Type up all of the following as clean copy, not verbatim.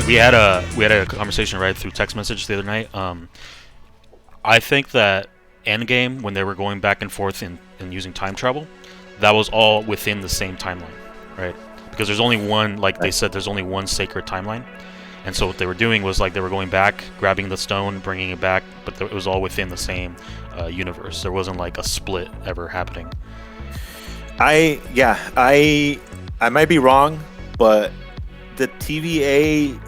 we had a conversation right through text message the other night. I think that Endgame, when they were going back and forth in using time travel, that was all within the same timeline, right? Because there's only one, like they said, there's only one sacred timeline. And so what they were doing was like they were going back, grabbing the stone, bringing it back, but it was all within the same universe. There wasn't like a split ever happening. I might be wrong, but the TVA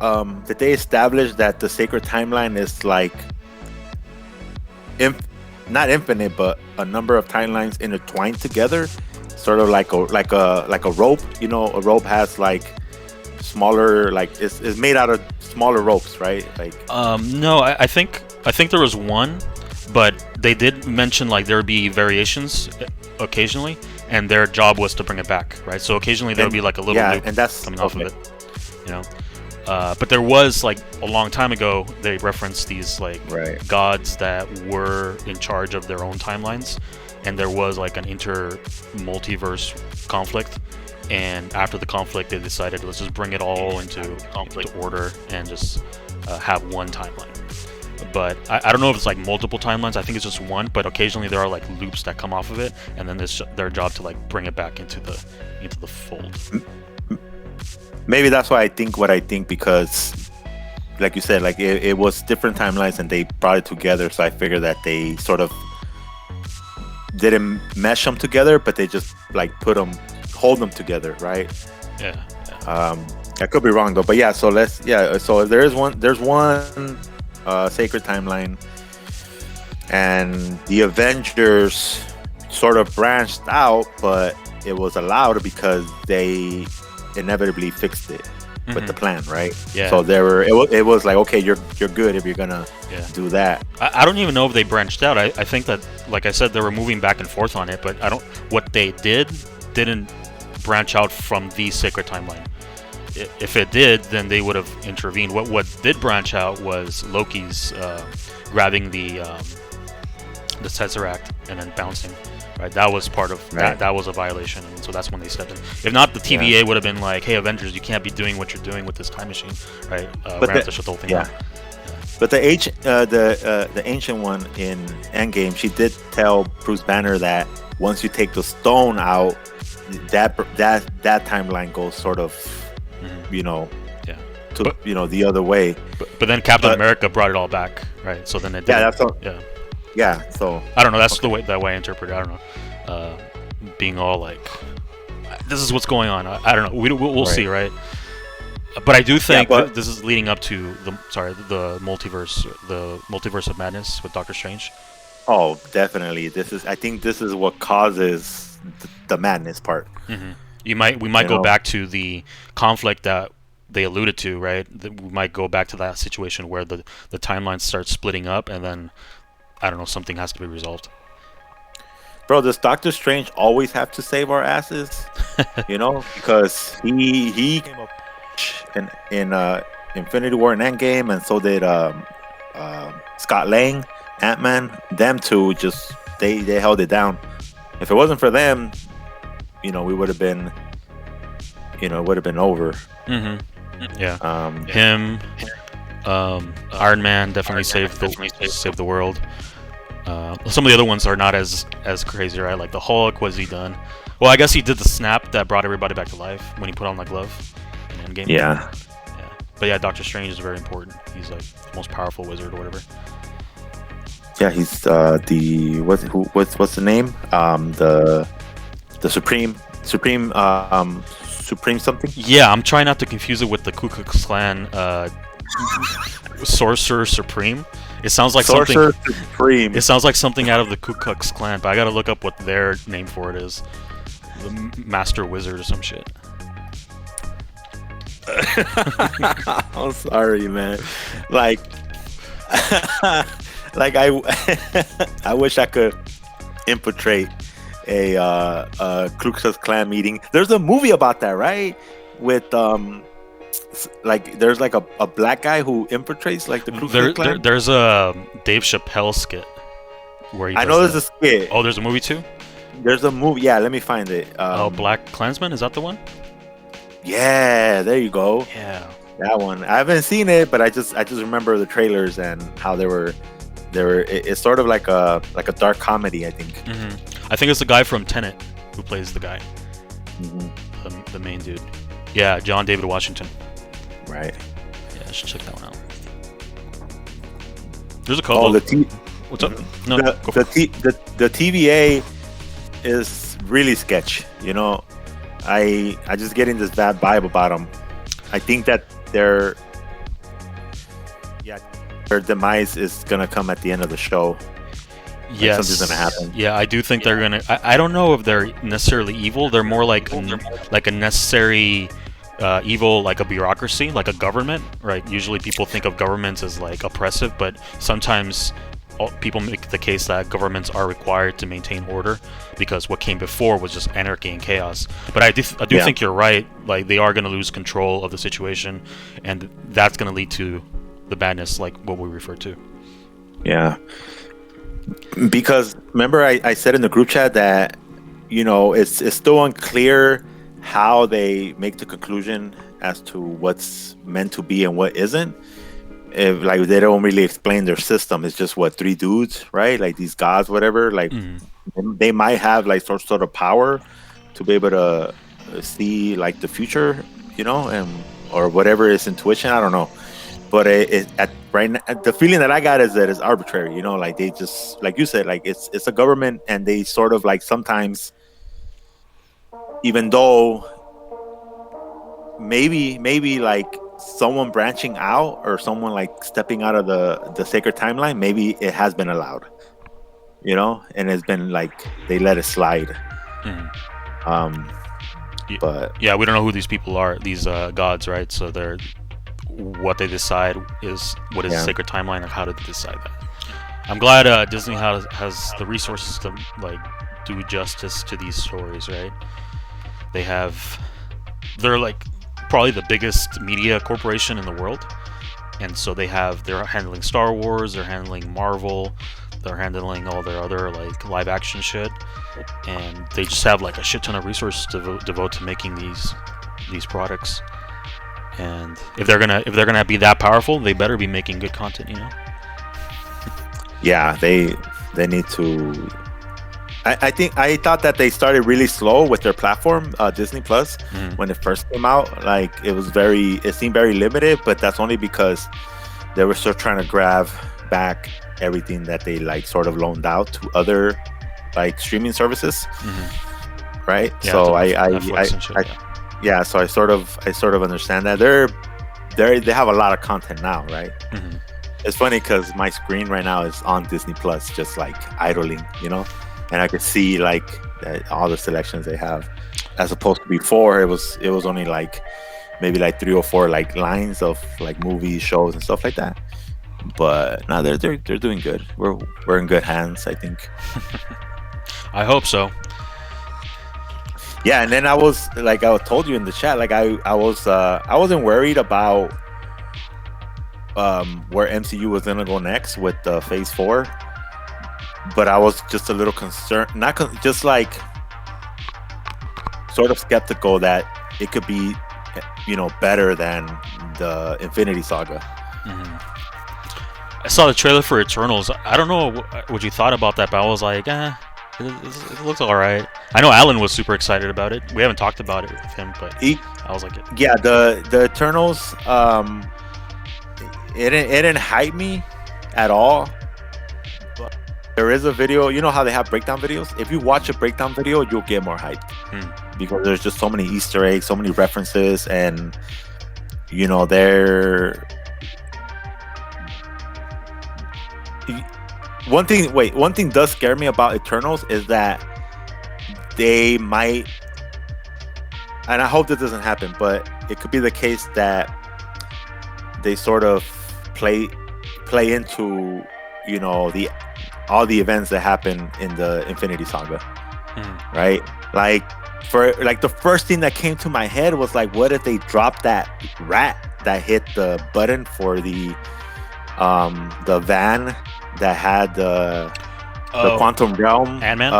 that they established that the sacred timeline is like not infinite, but a number of timelines intertwined together, sort of like a rope. You know, a rope has like smaller, like it's made out of smaller ropes, right? Like no, I think there was one, but they did mention like there would be variations occasionally, and their job was to bring it back, right? So occasionally there would be like a little loop and that's coming off of it, you know. But there was like a long time ago they referenced these like gods that were in charge of their own timelines, and there was like an multiverse conflict. And after the conflict, they decided let's just bring it all into order and just have one timeline. But I don't know if it's like multiple timelines. I think it's just one. But occasionally there are like loops that come off of it, and then it's their job to like bring it back into the fold. Maybe that's why I think what I think, because, like you said, like it was different timelines and they brought it together. So I figured that they sort of didn't mesh them together, but they just like hold them together, right? Yeah. I could be wrong though, but yeah. So So there's one sacred timeline, and the Avengers sort of branched out, but it was allowed because they inevitably fixed it with the plan, right? Yeah. So it was like, okay, you're good if you're gonna do that. I don't even know if they branched out. I think that, like I said, they were moving back and forth on it, but what they didn't branch out from the sacred timeline. If it did, then they would have intervened. What did branch out was Loki's grabbing the Tesseract and then bouncing. Right, that was part of that. That was a violation, and so that's when they stepped in. If not, the TVA would have been like, "Hey, Avengers, you can't be doing what you're doing with this time machine." Right? We're have to shut the whole thing down. But the ancient one in Endgame, she did tell Bruce Banner that once you take the stone out, that timeline goes sort of, the other way. But then Captain America brought it all back, right? So then it did. Yeah, that's all. Yeah, so I don't know. That's the way I interpret it. I don't know. Being all like, this is what's going on. I don't know. We'll see, right? But I do think this is leading up to the multiverse of madness with Doctor Strange. Oh, definitely. I think this is what causes the madness part. Mm-hmm. We might go back to the conflict that they alluded to, right? We might go back to that situation where the timelines start splitting up, and then I don't know, something has to be resolved. Bro, does Doctor Strange always have to save our asses? Because he came up in Infinity War and Endgame, and so did Scott Lang, Ant-Man. Them two just they held it down. If it wasn't for them, we would have been, it would have been over. Mm-hmm. Yeah. Him. Iron Man definitely saved the world. Some of the other ones are not as crazy, right? Like the Hulk, was he done? Well, I guess he did the snap that brought everybody back to life when he put on the glove in Endgame. Yeah. But yeah, Doctor Strange is very important. He's like the most powerful wizard or whatever. Yeah, he's what's the name? The Supreme something. Yeah, I'm trying not to confuse it with the Ku Klux Klan Sorcerer Supreme. It sounds like Sorcerer something. Supreme. It sounds like something out of the Ku Klux Klan, but I gotta look up what their name for it is. The Master Wizard or some shit. I'm sorry, man. Like I wish I could infiltrate a Ku Klux Klan meeting. There's a movie about that, right? With there's like a black guy who infiltrates like the Ku Klux Klan. There's a Dave Chappelle skit where I know there's a skit. Oh, there's a movie too? There's a movie. Yeah, let me find it. Black Klansman, is that the one? Yeah, there you go. Yeah. That one. I haven't seen it, but I just remember the trailers and how they were. It's sort of like a dark comedy, I think. I think it's the guy from Tenet who plays the guy, the main dude. Yeah, John David Washington. Right. Yeah, I should check that one out. There's a couple. What's up? No, the TVA is really sketch. You know, I just getting this bad vibe about them. I think that their demise is gonna come at the end of the show. Yes, something's gonna happen. Yeah, I do think they're gonna. I don't know if they're necessarily evil. They're more like a necessary evil, like a bureaucracy, like a government, right? Usually people think of governments as like oppressive, but sometimes people make the case that governments are required to maintain order because what came before was just anarchy and chaos. But I do think you're right. Like they are going to lose control of the situation, and that's going to lead to the badness, like what we refer to. Yeah. Because remember, I said in the group chat that it's still unclear how they make the conclusion as to what's meant to be and what isn't. If like they don't really explain their system, it's just what 3 dudes, right? Like these gods, whatever. Like they might have like some sort of power to be able to see like the future, and or whatever is intuition. I don't know, but right now, the feeling that I got is that it's arbitrary. Like they just, like you said, like it's a government, and they sort of like sometimes, even though maybe like someone branching out or someone like stepping out of the sacred timeline, maybe it has been allowed, and it's been like they let it slide. But yeah, we don't know who these people are, these gods, right? So they're what they decide is what is the sacred timeline, and how did they decide that? I'm glad Disney has the resources to like do justice to these stories, right? They're like probably the biggest media corporation in the world, and so they're handling Star Wars, they're handling Marvel, they're handling all their other like live action shit, and they just have like a shit ton of resources to devote to making these products. And if they're gonna be that powerful, they better be making good content, Yeah, they need to. I thought that they started really slow with their platform, Disney Plus, when it first came out. Like it seemed very limited, but that's only because they were still trying to grab back everything that they like sort of loaned out to other like streaming services, right? Yeah, so so I sort of understand that they have a lot of content now, right? It's funny because my screen right now is on Disney Plus, just like idling, and I could see like all the selections they have, as opposed to before it was only like maybe like 3 or 4 like lines of like movies, shows, and stuff like that. But now they're doing good. We're in good hands, I think. I hope so. Yeah, and then I was like, I told you in the chat, like I wasn't worried about where MCU was gonna go next with Phase 4, but I was just a little concerned, just like sort of skeptical that it could be, better than the Infinity Saga. I saw the trailer for Eternals. I don't know what you thought about that, but I was like, it looks all right. I know Alan was super excited about it. We haven't talked about it with him, but I was like, yeah, the Eternals, it didn't hype me at all. But there is a video. You know how they have breakdown videos? If you watch a breakdown video, you'll get more hyped because there's just so many Easter eggs, so many references, and they're. One thing does scare me about Eternals is that they might, and I hope this doesn't happen, but it could be the case that they sort of play into all the events that happen in the Infinity Saga, right? Like the first thing that came to my head was like, what if they dropped that rat that hit the button for the van that had the quantum realm, Ant-Man?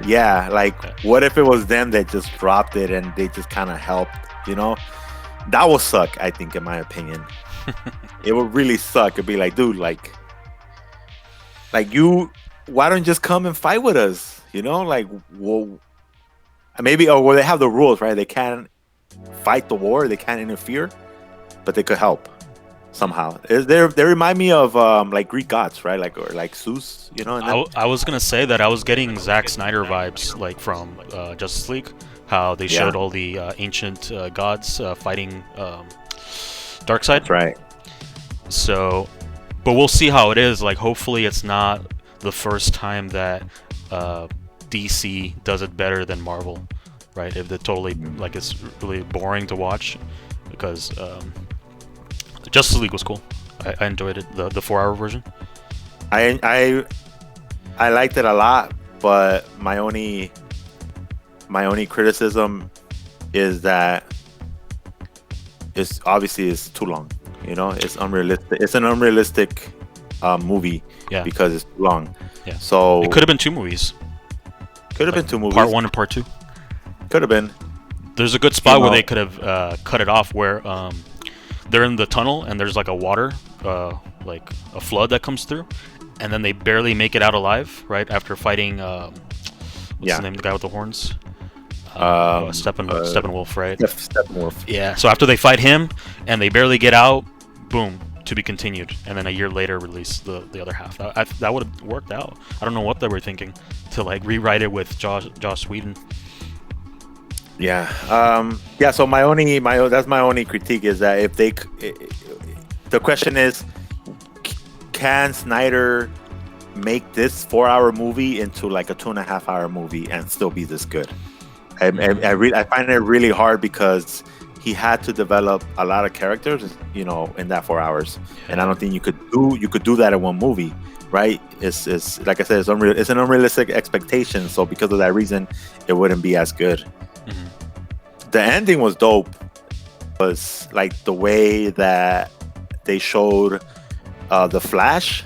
Yeah, like what if it was them that just dropped it and they just kind of helped, that will suck. I think, in my opinion, it would really suck. It'd be like, dude, like you, why don't you just come and fight with us? You know, like, well, maybe, or well, they have the rules, right? They can't fight the war, they can't interfere, but they could help somehow. They remind me of like Greek gods, right? Like, or like Zeus, you know. I was gonna say that I was getting Zack Snyder vibes, like from Justice League, how they showed all the ancient gods fighting Darkseid. That's right. So, but we'll see how it is. Like, hopefully, it's not the first time that DC does it better than Marvel, right? If they're totally like it's really boring to watch, because Justice League was cool. I enjoyed it, the 4-hour version. I liked it a lot, but my only criticism is that it's obviously it's too long. You know, it's unrealistic. It's an unrealistic movie because it's too long. Yeah. So it could have been 2 movies. Could have been 2 movies. Part 1 and Part 2. Could have been. There's a good spot where they could have cut it off, where they're in the tunnel and there's like a water, like a flood that comes through, and then they barely make it out alive, right after fighting. What's the name of the guy with the horns? Steppenwolf, right? Steppenwolf. Yeah. So after they fight him and they barely get out, boom, to be continued, and then a year later release the other half. That would have worked out. I don't know what they were thinking to like rewrite it with Joss Whedon. Yeah. So that's my only critique is that if they, the question is, can Snyder make this 4-hour movie into like a 2.5-hour movie and still be this good? I find it really hard because he had to develop a lot of characters, you know, in that 4 hours, and I don't think you could do that in one movie, right? It's like I said, it's an unrealistic expectation. So because of that reason, it wouldn't be as good. Mm-hmm. The ending was dope. It was like the way that they showed the Flash,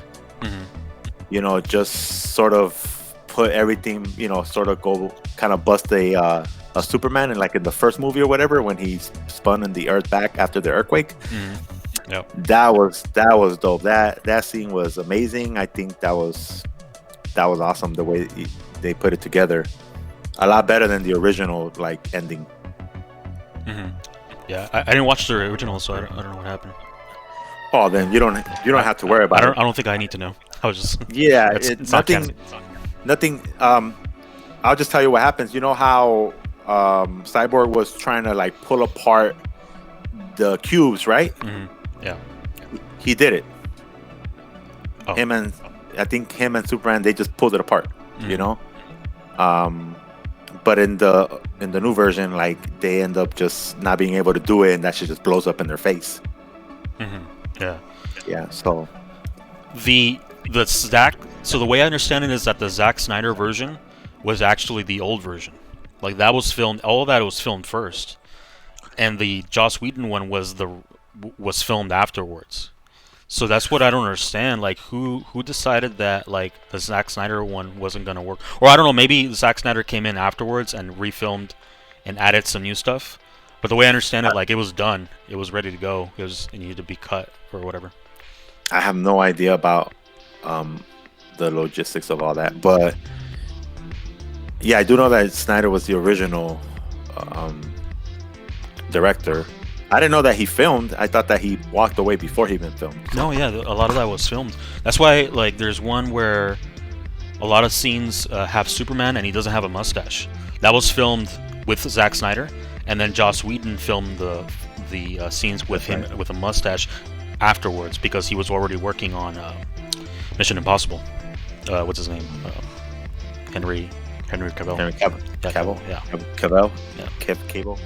you know, just sort of put everything, you know, sort of go kind of bust a Superman, and like in the first movie or whatever, when he spun in the earth back after the earthquake. Yep. That was dope. That scene was amazing. I think that was awesome, the way they put it together. A lot better than the original like ending. Yeah, I didn't watch the original, so I don't know what happened. Oh, then you don't have to worry about it. I don't think I need to know. I was just it's nothing. I'll just tell you what happens. You know how Cyborg was trying to like pull apart the cubes, right? Yeah. He did it. Oh. I think him and Superman, they just pulled it apart. You know. But in the new version, like they end up just not being able to do it, and that shit just blows up in their face. Yeah. So the way I understand it is that the Zack Snyder version was actually the old version. Like that was filmed. All of that was filmed first, and the Joss Whedon one was filmed afterwards. So that's what I don't understand. Like who decided that like the Zack Snyder one wasn't gonna work? Or I don't know. Maybe Zack Snyder came in afterwards and refilmed and added some new stuff. But the way I understand it, like it was done. It was ready to go. It needed to be cut or whatever. I have no idea about the logistics of all that, but yeah, I do know that Snyder was the original director. I didn't know that he filmed. I thought that he walked away before he even filmed. No, yeah, a lot of that was filmed. That's why, like, there's one where a lot of scenes have Superman and he doesn't have a mustache. That was filmed with Zack Snyder, and then Joss Whedon filmed the scenes with him with a mustache afterwards because he was already working on Mission Impossible. What's his name? Henry Cavill. Henry Cavill. Yeah, Cavill. Yeah. Cavill. Yeah. Cable.